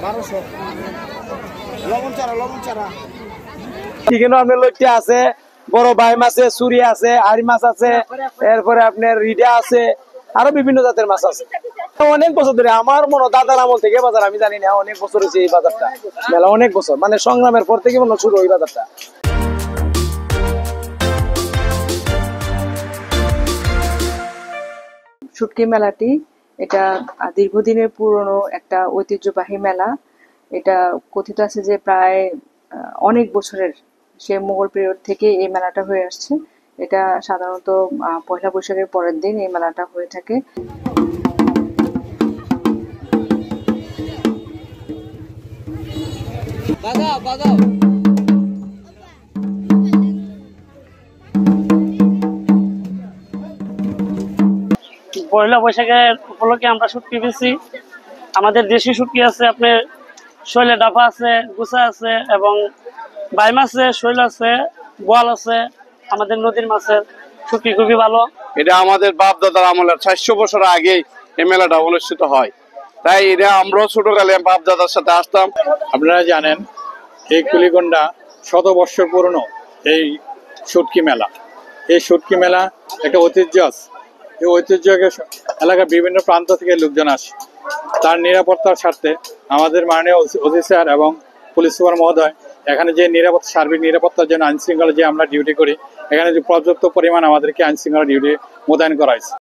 1200 লবণ চারা এখানে আপনার লইট্টা আছে, বড় বাইম আছে, চুরি আছে, আড়ি মাছ আছে, এরপরে আপনার রিডা আছে, আরো বিভিন্ন জাতের মাছ আছে। অনেক বছর ধরে আমার মনে দাদার আমল থেকে বাজার, আমি জানি না, অনেক বছর হয়েছে এই বাজারটা, মেলা অনেক বছর, মানে সংগ্রামের পর থেকে মনে শুরু ওই বাজারটা। শুটকি মেলাটি এটা দীর্ঘদিনের পুরনো একটা ঐতিহ্যবাহী মেলা। এটা কথিত আছে যে প্রায় অনেক বছরের, সে মোগল পিরিয়ড থেকে এই মেলাটা হয়ে আসছে। এটা সাধারণত পয়লা বৈশাখের পরের দিন এই মেলাটা হয়ে থাকে। পয়লা বৈশাখের উপলক্ষে আমরা শুটকি বেশি, আমাদের দেশি শুটকি আছে, আপনার শৈলে ডাফা আছে, গুছা আছে এবং বাইম আছে, শৈল আছে, বোয়াল আছে। আমাদের নদীর মাছের শুটকি খুবই ভালো। এটা আমাদের বাপ দাদার আমলের 400 বছর আগে এই মেলাটা অনুষ্ঠিত হয়, তাই এটা আমরাও ছোটকালে বাপ দাদার সাথে আসতাম। আপনারা জানেন এই কুলিগন্ডা শতবর্ষ পুরনো এই শুটকি মেলা। এই শুটকি মেলা একটা ঐতিহ্য আছে। এই ঐতিহ্যকে এলাকার বিভিন্ন প্রান্ত থেকে লোকজন আসে। তার নিরাপত্তার স্বার্থে আমাদের মাননীয় ওসি স্যার এবং পুলিশ সুপার মহোদয় এখানে যে সার্বিক নিরাপত্তার জন্য আইনশৃঙ্খলা যে আমরা ডিউটি করি, এখানে যে পর্যাপ্ত পরিমাণ আমাদেরকে আইনশৃঙ্খলা ডিউটি মোতায়েন করা হয়েছে।